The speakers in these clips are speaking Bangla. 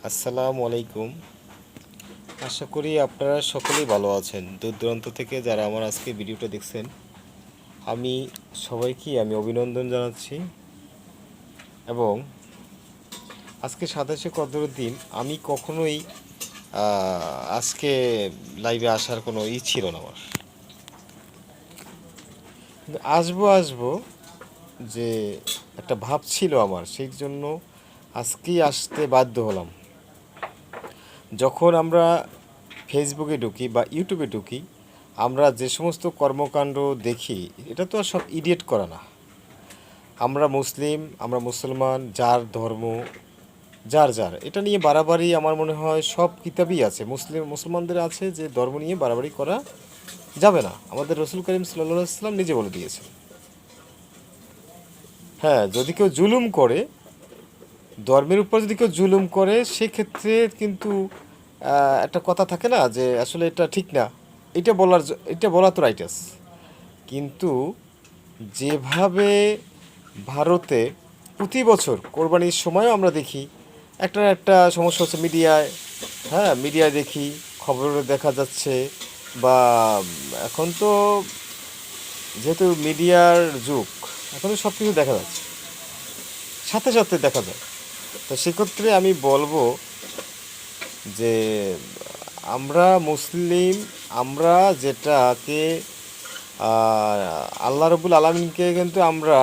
আসসালামু আলাইকুম। আশা করি আপনারা সকলেই ভালো আছেন। দূর দূরান্ত থেকে যারা আমার আজকে ভিডিওটা দেখছেন, আমি সবাইকে অভিনন্দন জানাচ্ছি। এবং আজকে 27শে কদরের দিন। আমি কখনোই আজকে লাইভে আসার কোনো ছিল না আমার, কিন্তু আসবো আসবো যে একটা ভাব ছিল আমার, সেই জন্য আজকেই আসতে বাধ্য হলাম। যখন আমরা ফেসবুকে ঢুকি বা ইউটিউবে ঢুকি, আমরা যে সমস্ত কর্মকাণ্ড দেখি, এটা তো আর সব ইডিয়েট করা না। আমরা মুসলিম, আমরা মুসলমান, যার ধর্ম যার যার, এটা নিয়ে বাড়াবাড়ি আমার মনে হয় সব কিতাবই আছে, মুসলমানদের আছে যে ধর্ম নিয়ে বাড়াবাড়ি করা যাবে না। আমাদের রসুল করিম সাল্লাল্লাহু আলাইহি সাল্লাম নিজে বলে দিয়েছে। হ্যাঁ, যদি কেউ জুলুম করে, ধর্মের উপর যদি কেউ জুলুম করে, সেক্ষেত্রে কিন্তু একটা কথা থাকে না যে আসলে এটা ঠিক না, এটা বলা তো রাইটাস। কিন্তু যেভাবে ভারতে প্রতি বছর কোরবানির সময়ও আমরা দেখি একটা একটা সমস্যা হচ্ছে মিডিয়ায়। হ্যাঁ, মিডিয়ায় দেখি, খবরে দেখা যাচ্ছে, বা এখন তো যেহেতু মিডিয়ার যুগ, এখন তো সব কিছু দেখা যাচ্ছে, সাথে সাথে দেখা যায়। তো সেক্ষেত্রে আমি বলবো যে আমরা মুসলিম, আমরা যেটাকে আল্লাহ রবুল আলমিনকে কিন্তু আমরা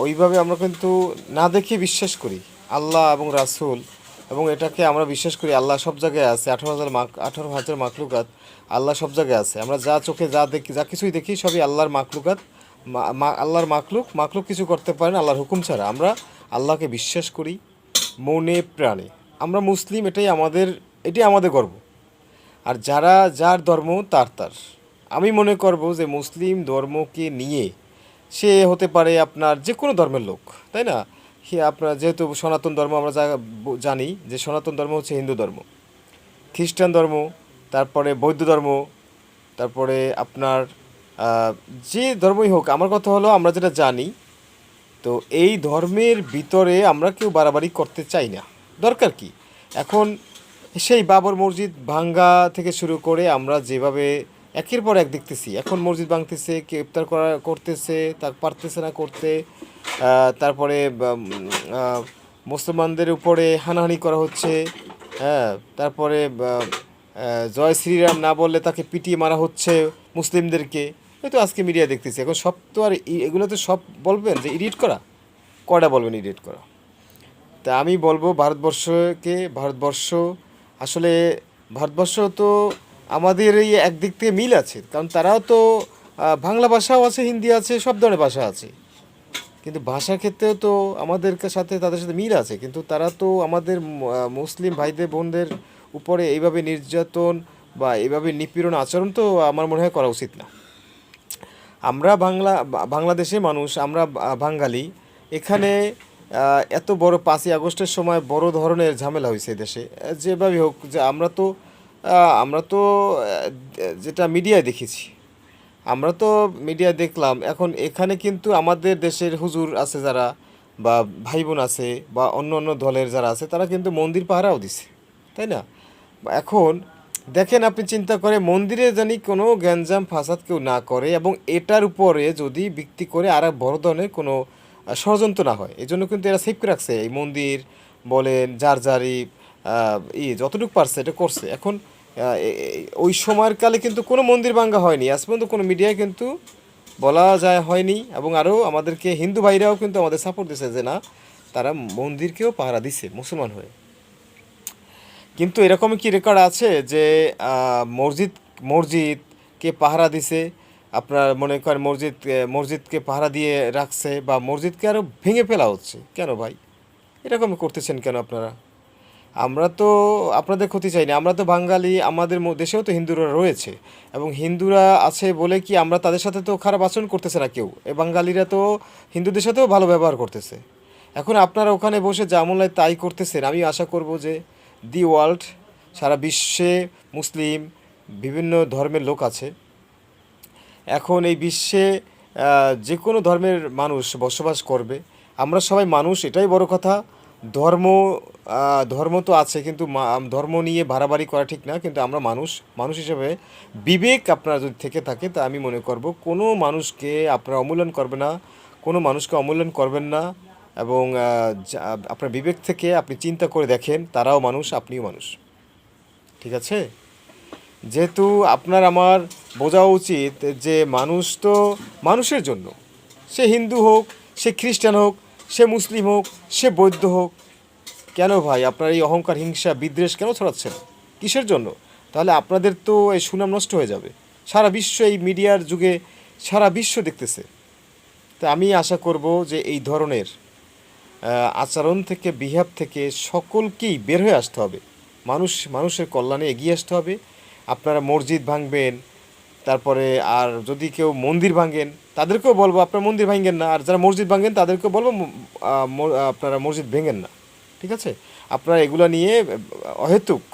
ওইভাবে আমরা কিন্তু না দেখে বিশ্বাস করি, আল্লাহ এবং রাসূল, এবং এটাকে আমরা বিশ্বাস করি আল্লাহ সব জায়গায় আছে। 18,000 মাখলুকাত, আল্লাহ সব জায়গায় আছে। আমরা যা চোখে যা দেখি, যা কিছুই দেখি, সবই আল্লাহর মাখলুকাত। আল্লাহর মাখলুক কিছু করতে পারে না আল্লাহর হুকুম ছাড়া। আমরা আল্লাহকে বিশ্বাস করি মনে প্রাণে। আমরা মুসলিম, এটাই আমাদের গর্ব। আর যারা যার ধর্ম তার তার, আমি মনে করব যে মুসলিম ধর্মকে নিয়ে সে হতে পারে আপনার যে কোনো ধর্মের লোক, তাই না? সে আপনার যেহেতু সনাতন ধর্ম আমরা জানি যে সনাতন ধর্ম হচ্ছে হিন্দু ধর্ম, খ্রিস্টান ধর্ম, তারপরে বৌদ্ধ ধর্ম, তারপরে আপনার যে ধর্মই হোক, আমার কথা হলো আমরা যেটা জানি, তো এই ধর্মের ভিতরে আমরা কেউ বাড়াবাড়ি করতে চাই না। দরকার কি এখন? সেই বাবর মসজিদ ভাঙ্গা থেকে শুরু করে আমরা যেভাবে একের পর এক দেখতেছি, এখন মসজিদ ভাঙতেছে, কেউ ইফতার করতেছে, তা পারতেছে না করতে। তারপরে মুসলমানদের উপরে হানাহানি করা হচ্ছে। হ্যাঁ, তারপরে জয় শ্রীরাম না বললে তাকে পিটিয়ে মারা হচ্ছে মুসলিমদেরকে। এই তো আজকে মিডিয়া দেখতেছি। এখন সব তো আর এগুলো তো সব বলবেন যে এডিট করা, কয়টা বলবেন এডিট করা? তা আমি বলবো ভারতবর্ষ আসলে, ভারতবর্ষ তো আমাদের এই একদিক থেকে মিল আছে, কারণ তারাও তো বাংলা ভাষাও আছে, হিন্দি আছে, সব ধরনের ভাষা আছে। কিন্তু ভাষার ক্ষেত্রেও তো আমাদের সাথে তাদের সাথে মিল আছে, কিন্তু তারা তো আমাদের মুসলিম ভাইদের বোনদের উপরে এইভাবে নির্যাতন বা এইভাবে নিপীড়ন আচরণ তো আমার মনে হয় করা উচিত না। আমরা বাংলাদেশের মানুষ, আমরা বাঙালি। এখানে এত বড় 5ই আগস্টের সময় বড় ধরনের ঝামেলা হয়েছে দেশে। যেভাবে হোক, যে আমরা তো যেটা মিডিয়ায় দেখেছি, আমরা তো মিডিয়ায় দেখলাম। এখন এখানে কিন্তু আমাদের দেশের হুজুর আছে যারা, বা ভাই বোন আছে, বা অন্য অন্য দলের যারা আছে, তারা কিন্তু মন্দির পাহারাও দিছে, তাই না? এখন দেখেন, আপনি চিন্তা করে মন্দিরে জানি কোনো গ্যাঞ্জাম ফাসাদ কেউ না করে, এবং এটার উপরে যদি ভিত্তি করে আর বড় ধরনের কোনো ষড়যন্ত্র না হয়, এই জন্য কিন্তু এরা সেফ রাখছে এই মন্দির বলেন, যার যারই যতটুকু পারছে এটা করছে। এখন ওই সময়ের কালে কিন্তু কোনো মন্দির ভাঙ্গা হয়নি, আজ পর্যন্ত কোনো মিডিয়ায় কিন্তু বলা যায় হয়নি। এবং আরও আমাদেরকে হিন্দু ভাইরাও কিন্তু আমাদের সাপোর্ট দিছে যে না, তারা মন্দিরকেও পাহারা দিছে মুসলমান হয়ে। কিন্তু এরকম কি রেকর্ড আছে যে মসজিদকে পাহারা দিছে? আপনার মনে করেন মসজিদকে পাহারা দিয়ে রাখছে, বা মসজিদকে আরও ভেঙে ফেলা হচ্ছে কেন ভাই? এরকম করতেছেন কেন আপনারা? আমরা তো আপনাদের ক্ষতি চাই না, আমরা তো বাঙালি, আমাদের দেশেও তো হিন্দুরা রয়েছে, এবং হিন্দুরা আছে বলে কি আমরা তাদের সাথে তো খারাপ আচরণ করতেছে না কেউ। এই বাঙালিরা তো হিন্দুদের সাথেও ভালো ব্যবহার করতেছে। এখন আপনারা ওখানে বসে যা মনে হয় তাই করতেছেন। আমি আশা করব যে দি ওয়ার্ল্ড, সারা বিশ্বে মুসলিম বিভিন্ন ধর্মের লোক আছে। এখন এই বিশ্বে যে কোনো ধর্মের মানুষ বসবাস করবে। আমরা সবাই মানুষ, এটাই বড় কথা। ধর্ম ধর্ম তো আছে, কিন্তু ধর্ম নিয়ে বাড়াবাড়ি করা ঠিক না। কিন্তু আমরা মানুষ, মানুষ হিসেবে বিবেক আপনার যদি থেকে থাকে, তা আমি মনে করব কোনো মানুষকে আপনারা অমূল্যায়ন করবে না, কোনো মানুষকে অমূল্যায়ন করবেন না। এবং আপনার বিবেক থেকে আপনি চিন্তা করে দেখেন, তারাও মানুষ, আপনিও মানুষ। ঠিক আছে? যেহেতু আপনার আমার বোঝা উচিত যে মানুষ তো মানুষের জন্য, সে হিন্দু হোক, সে খ্রিস্টান হোক, সে মুসলিম হোক, সে বৌদ্ধ হোক, কেন ভাই আপনার এই অহংকার, হিংসা, বিদ্বেষ কেন ছড়াচ্ছেন? কিসের জন্য? তাহলে আপনাদের তো এই সুনাম নষ্ট হয়ে যাবে। সারা বিশ্ব এই মিডিয়ার যুগে সারা বিশ্ব দেখতেছে। তা আমি আশা করব যে এই ধরনের আচরণ থেকে, বিহেভ থেকে সকলকেই বের হয়ে আসতে হবে। মানুষের কল্যাণে এগিয়ে আসতে হবে। আপনারা মসজিদ ভাঙবেন, তারপরে আর যদি কেউ মন্দির ভাঙেন, তাদেরকেও বলবো আপনারা মন্দির ভাঙেন না। আর যারা মসজিদ ভাঙেন তাদেরকেও বলবো আপনারা মসজিদ ভেঙেন না। ঠিক আছে? আপনারা এগুলো নিয়ে অহেতুক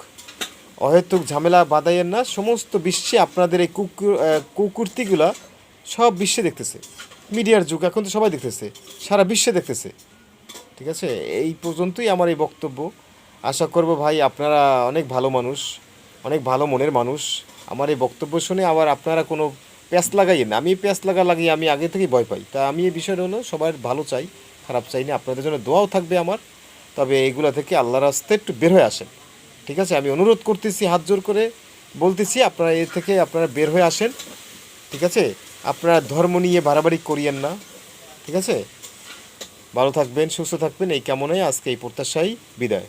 অহেতুক ঝামেলা বাঁধাইয়েন না। সমস্ত বিশ্বে আপনাদের এই কুকীর্তিগুলা সব বিশ্বে দেখতেছে। মিডিয়ার যুগ, এখন তো সবাই দেখতেছে, সারা বিশ্বে দেখতেছে। ঠিক আছে? এই পর্যন্তই আমার এই বক্তব্য। আশা করব ভাই আপনারা অনেক ভালো মানুষ, অনেক ভালো মনের মানুষ। আমার এই বক্তব্য শুনে আবার আপনারা কোনো প্যাঁচ লাগাইয়েন না। আমি প্যাঁচ লাগিয়ে আমি আগে থেকেই ভয় পাই। তা আমি এই বিষয়টা হলো সবার ভালো চাই, খারাপ চাই না। আপনাদের জন্য দোয়াও থাকবে আমার। তবে এইগুলা থেকে আল্লাহর রাস্তায় একটু বের হয়ে আসেন। ঠিক আছে? আমি অনুরোধ করতেছি, হাত জোর করে বলতেছি, আপনারা এর থেকে আপনারা বের হয়ে আসেন। ঠিক আছে? আপনারা ধর্ম নিয়ে বাড়াবাড়ি করিয়েন না। ঠিক আছে? ভালো থাকবেন, সুস্থ থাকবেন, এই কামনায় আজকে এই প্রত্যাশাই বিদায়।